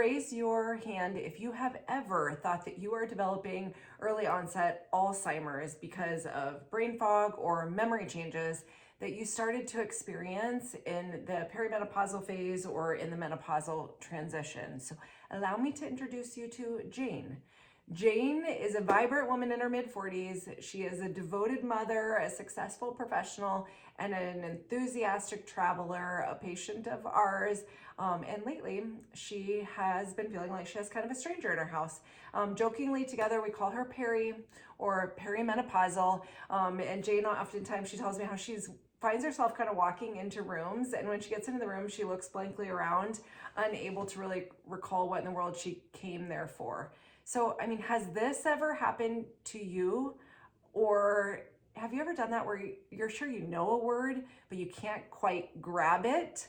raise your hand if you have ever thought that you are developing early onset Alzheimer's because of brain fog or memory changes that you started to experience in the perimenopausal phase or in the menopausal transition. So allow me to introduce you to Jane. Jane is a vibrant woman in her mid-40s. She is a devoted mother, a successful professional, and an enthusiastic traveler, a patient of ours. And lately, she has been feeling like she has kind of a stranger in her house. Jokingly together, we call her Peri or perimenopausal. And Jane, oftentimes, she tells me how she finds herself kind of walking into rooms, and when she gets into the room, she looks blankly around, unable to really recall what in the world she came there for. So, I mean, has this ever happened to you? Or have you ever done that where you're sure you know a word, but you can't quite grab it?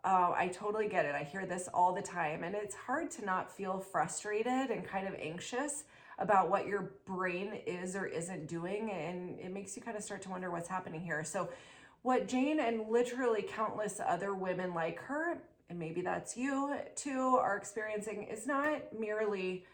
I totally get it. I hear this all the time, and it's hard to not feel frustrated and kind of anxious about what your brain is or isn't doing, and it makes you kind of start to wonder what's happening here. So what Jane and literally countless other women like her, and maybe that's you too, are experiencing is not merely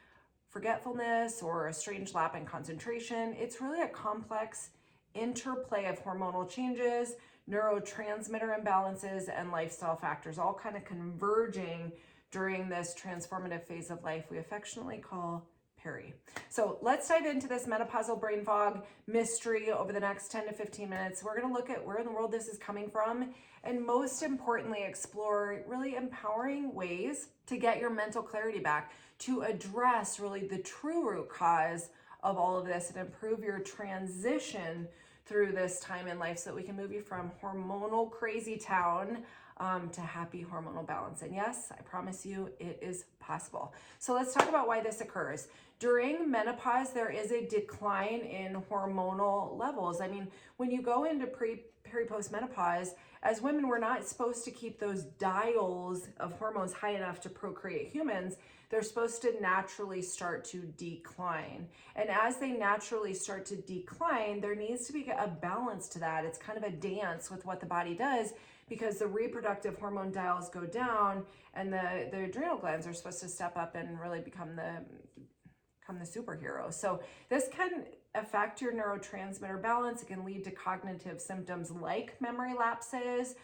forgetfulness or a strange lap in concentration. It's really a complex interplay of hormonal changes, neurotransmitter imbalances, and lifestyle factors, all kind of converging during this transformative phase of life we affectionately call peri. So let's dive into this menopausal brain fog mystery over the next 10 to 15 minutes. We're going to look at where in the world this is coming from, and most importantly, explore really empowering ways to get your mental clarity back, to address really the true root cause of all of this and improve your transition through this time in life so that we can move you from hormonal crazy town to happy hormonal balance. And yes, I promise you it is possible. So let's talk about why this occurs. During menopause, there is a decline in hormonal levels. I mean, when you go into peri-post menopause, as women, we're not supposed to keep those dials of hormones high enough to procreate humans. They're supposed to naturally start to decline. And as they naturally start to decline, there needs to be a balance to that. It's kind of a dance with what the body does, because the reproductive hormone dials go down and the adrenal glands are supposed to step up and really become the superhero. So this can affect your neurotransmitter balance. It can lead to cognitive symptoms like memory lapses,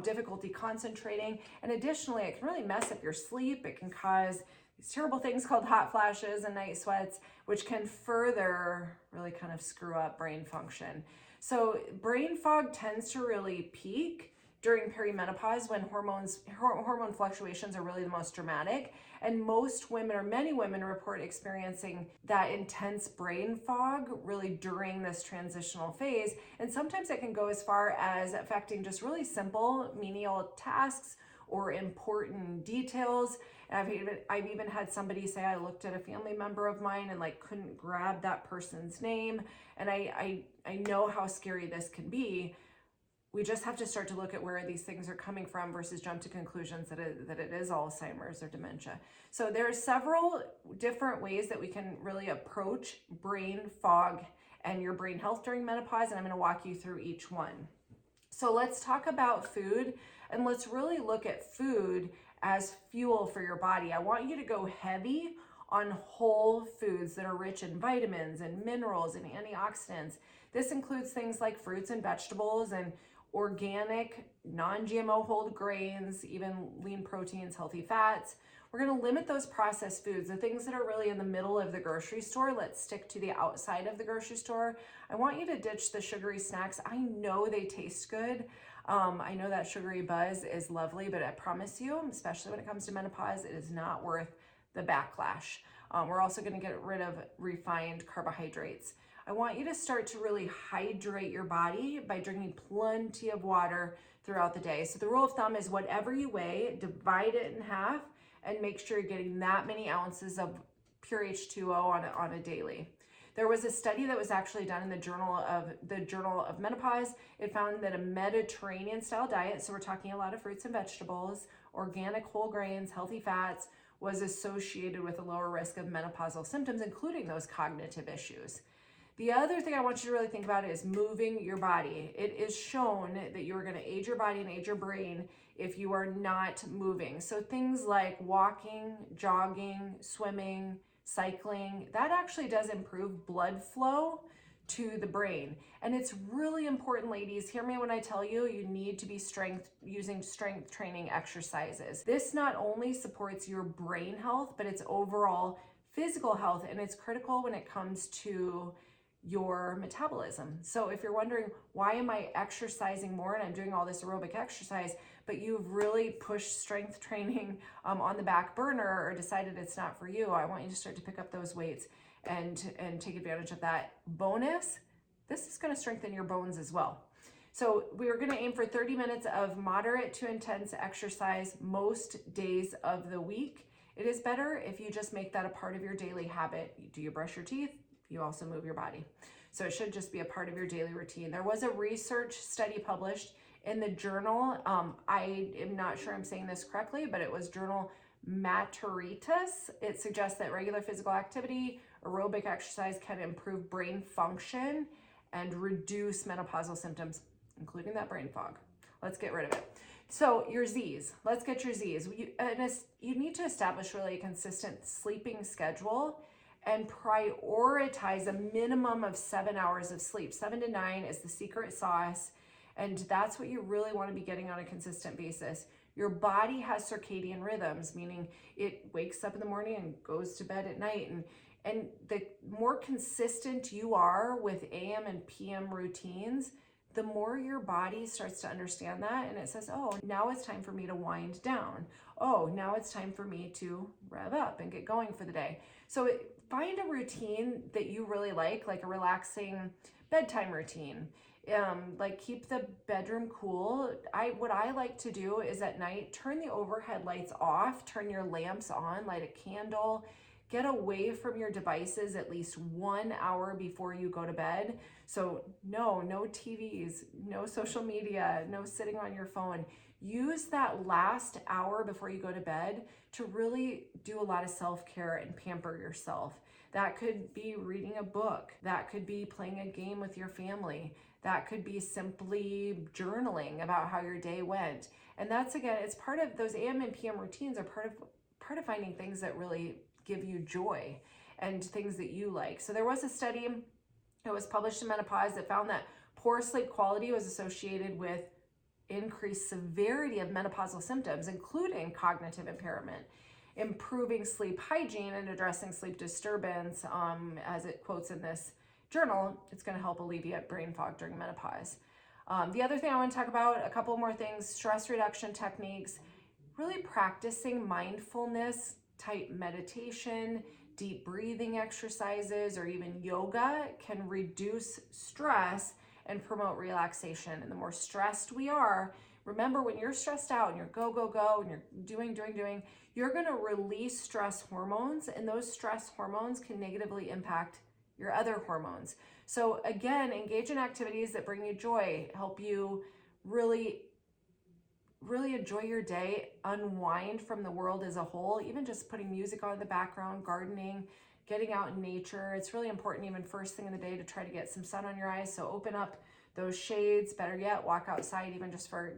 difficulty concentrating, and additionally, it can really mess up your sleep. It can cause these terrible things called hot flashes and night sweats, which can further really kind of screw up brain function. So brain fog tends to really peak during perimenopause when hormone fluctuations are really the most dramatic. And most women, or many women, report experiencing that intense brain fog really during this transitional phase. And sometimes it can go as far as affecting just really simple menial tasks or important details. And I've even had somebody say, I looked at a family member of mine and like couldn't grab that person's name. And I know how scary this can be. We just have to start to look at where these things are coming from versus jump to conclusions that it is Alzheimer's or dementia. So there are several different ways that we can really approach brain fog and your brain health during menopause, and I'm going to walk you through each one. So let's talk about food, and let's really look at food as fuel for your body. I want you to go heavy on whole foods that are rich in vitamins and minerals and antioxidants. This includes things like fruits and vegetables and organic, non-GMO whole grains, even lean proteins, healthy fats. We're going to limit those processed foods, the things that are really in the middle of the grocery store. Let's stick to the outside of the grocery store. I want you to ditch the sugary snacks. I know they taste good. I know that sugary buzz is lovely, but I promise you, especially when it comes to menopause, it is not worth the backlash. We're also going to get rid of refined carbohydrates. I want you to start to really hydrate your body by drinking plenty of water throughout the day. So the rule of thumb is whatever you weigh, divide it in half and make sure you're getting that many ounces of pure H2O on a daily. There was a study that was actually done in the Journal of Menopause. It found that a Mediterranean style diet, so we're talking a lot of fruits and vegetables, organic whole grains, healthy fats, was associated with a lower risk of menopausal symptoms, including those cognitive issues. The other thing I want you to really think about is moving your body. It is shown that you're going to age your body and age your brain if you are not moving. So things like walking, jogging, swimming, cycling, that actually does improve blood flow to the brain. And it's really important, ladies, hear me when I tell you, you need to be using strength training exercises. This not only supports your brain health, but it's overall physical health, and it's critical when it comes to your metabolism. So if you're wondering, why am I exercising more and I'm doing all this aerobic exercise, but you've really pushed strength training on the back burner or decided it's not for you, I want you to start to pick up those weights and take advantage of that. Bonus, this is going to strengthen your bones as well. So we're going to aim for 30 minutes of moderate to intense exercise most days of the week. It is better if you just make that a part of your daily habit. Do you brush your teeth? You also move your body. So it should just be a part of your daily routine. There was a research study published in the journal, I am not sure I'm saying this correctly, but it was journal Maturitas. It suggests that regular physical activity, aerobic exercise can improve brain function and reduce menopausal symptoms, including that brain fog. Let's get rid of it. So your Z's, let's get your Z's. You need to establish really a consistent sleeping schedule and prioritize a minimum of 7 hours of sleep. 7 to 9 is the secret sauce, and that's what you really want to be getting on a consistent basis. Your body has circadian rhythms, meaning it wakes up in the morning and goes to bed at night. And the more consistent you are with AM and PM routines, the more your body starts to understand that, and it says, oh, now it's time for me to wind down. Oh, now it's time for me to rev up and get going for the day. So find a routine that you really like a relaxing bedtime routine. Like keep the bedroom cool. What I like to do is at night, turn the overhead lights off, turn your lamps on, light a candle, get away from your devices at least 1 hour before you go to bed. So no TVs, no social media, no sitting on your phone. Use that last hour before you go to bed to really do a lot of self-care and pamper yourself. That could be reading a book. That could be playing a game with your family. That could be simply journaling about how your day went. And that's, again, it's part of those AM and PM routines are part of finding things that really give you joy and things that you like. So there was a study that was published in Menopause that found that poor sleep quality was associated with increased severity of menopausal symptoms, including cognitive impairment. Improving sleep hygiene and addressing sleep disturbance, as it quotes in this journal, it's going to help alleviate brain fog during menopause. The other thing I want to talk about, a couple more things, stress reduction techniques, really practicing mindfulness type meditation, deep breathing exercises, or even yoga can reduce stress and promote relaxation. And the more stressed we are, remember when you're stressed out and you're go, and you're doing, you're going to release stress hormones, and those stress hormones can negatively impact your other hormones. So again, engage in activities that bring you joy, help you really enjoy your day, unwind from the world as a whole, even just putting music on in the background, gardening, getting out in nature. It's really important even first thing in the day to try to get some sun on your eyes. So open up those shades, better yet, walk outside even just for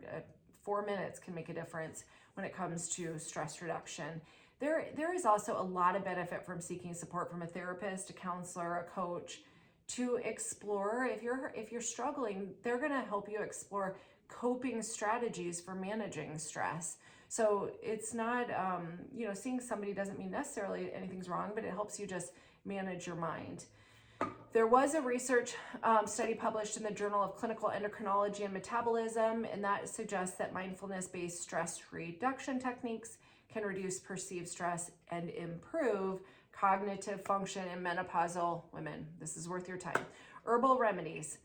4 minutes can make a difference when it comes to stress reduction. There is also a lot of benefit from seeking support from a therapist, a counselor, a coach to explore. If you're struggling, they're going to help you explore coping strategies for managing stress. So it's not, seeing somebody doesn't mean necessarily anything's wrong, but it helps you just manage your mind. There was a research study published in the Journal of Clinical Endocrinology and Metabolism, and that suggests that mindfulness-based stress reduction techniques can reduce perceived stress and improve cognitive function in menopausal women. This is worth your time. Herbal remedies.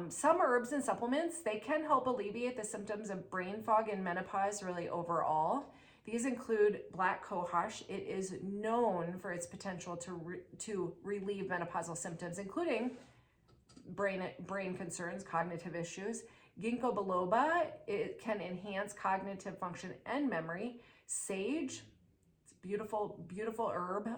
Some herbs and supplements, they can help alleviate the symptoms of brain fog and menopause really overall. These include black cohosh. It is known for its potential to relieve menopausal symptoms, including brain concerns, cognitive issues. Ginkgo biloba, it can enhance cognitive function and memory. Sage, it's beautiful, beautiful herb.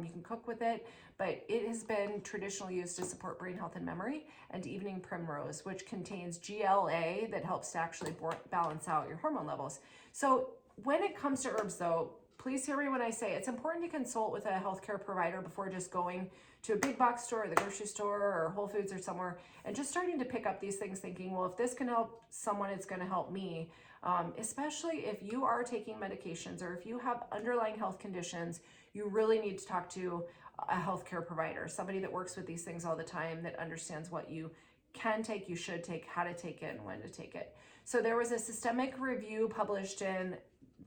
You can cook with it, but it has been traditionally used to support brain health and memory, and evening primrose, which contains GLA that helps to actually balance out your hormone levels. So when it comes to herbs though, please hear me when I say it's important to consult with a healthcare provider before just going to a big box store or the grocery store or Whole Foods or somewhere and just starting to pick up these things thinking, well, if this can help someone, it's going to help me. Especially if you are taking medications or if you have underlying health conditions, you really need to talk to a healthcare provider, somebody that works with these things all the time, that understands what you can take, you should take, how to take it, and when to take it. So there was a systemic review published in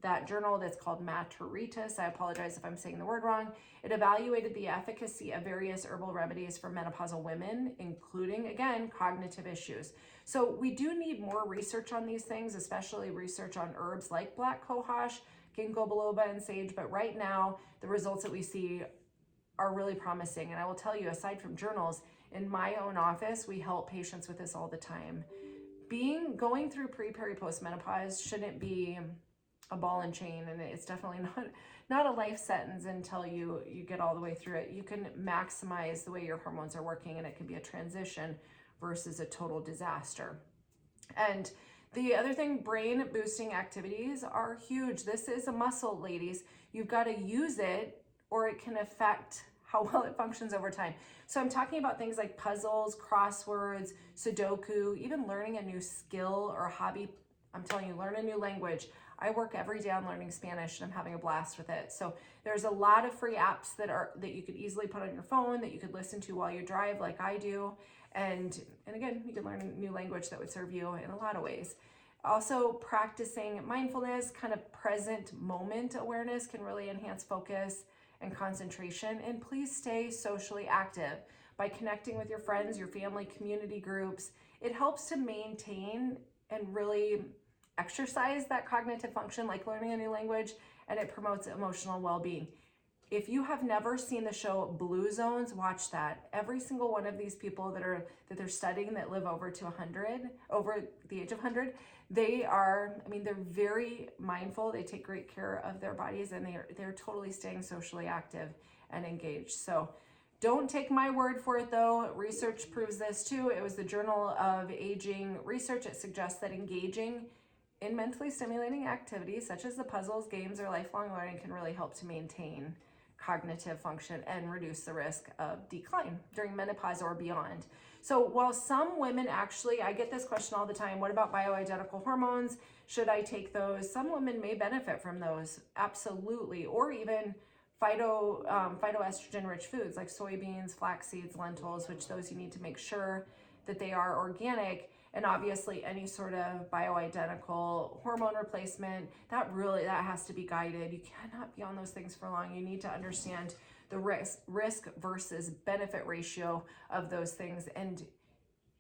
that journal that's called Maturitas. I apologize if I'm saying the word wrong. It evaluated the efficacy of various herbal remedies for menopausal women, including, again, cognitive issues. So we do need more research on these things, especially research on herbs like black cohosh, ginkgo biloba, and sage. But right now, the results that we see are really promising. And I will tell you, aside from journals, in my own office, we help patients with this all the time. Going through peri, post menopause shouldn't be a ball and chain, and it's definitely not a life sentence until you get all the way through it. You can maximize the way your hormones are working, and it can be a transition versus a total disaster. And the other thing, brain boosting activities are huge. This is a muscle, ladies. You've got to use it or it can affect how well it functions over time. So I'm talking about things like puzzles, crosswords, Sudoku, even learning a new skill or hobby. I'm telling you, learn a new language. I work every day on learning Spanish and I'm having a blast with it. So there's a lot of free apps that you could easily put on your phone that you could listen to while you drive like I do. And again, you can learn a new language that would serve you in a lot of ways. Also, practicing mindfulness, kind of present moment awareness can really enhance focus and concentration. And please stay socially active by connecting with your friends, your family, community groups. It helps to maintain and really exercise that cognitive function, like learning a new language, and it promotes emotional well-being. If you have never seen the show Blue Zones, watch that. Every single one of these people that they're studying that live over to 100, over the age of 100, they're very mindful. They take great care of their bodies, and they're totally staying socially active and engaged. So don't take my word for it though. Research proves this too. It was the Journal of Aging Research. It suggests that engaging in mentally stimulating activities such as the puzzles, games, or lifelong learning can really help to maintain cognitive function and reduce the risk of decline during menopause or beyond. So while some women actually, I get this question all the time, what about bioidentical hormones? Should I take those? Some women may benefit from those, absolutely, or even phytoestrogen rich foods like soybeans, flax seeds, lentils, which those you need to make sure that they are organic. And obviously any sort of bioidentical hormone replacement, that has to be guided. You cannot be on those things for long. You need to understand the risk versus benefit ratio of those things, and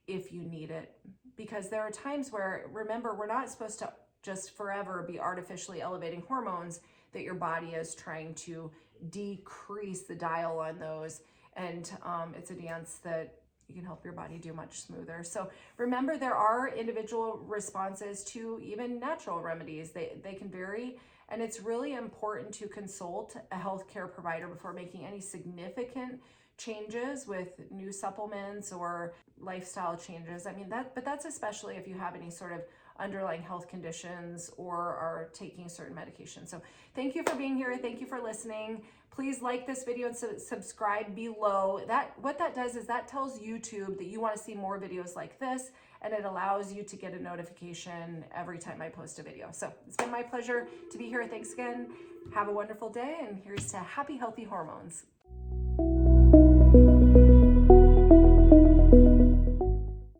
if you need it. Because there are times where, remember, we're not supposed to just forever be artificially elevating hormones that your body is trying to decrease the dial on those. And it's a dance that you can help your body do much smoother. So remember, there are individual responses to even natural remedies. They can vary, and it's really important to consult a healthcare provider before making any significant changes with new supplements or lifestyle changes. But that's especially if you have any sort of underlying health conditions or are taking certain medications. So thank you for being here. Thank you for listening. Please like this video and subscribe below. What that does is that tells YouTube that you want to see more videos like this, and it allows you to get a notification every time I post a video. So it's been my pleasure to be here. Thanks again. Have a wonderful day, and here's to happy, healthy hormones.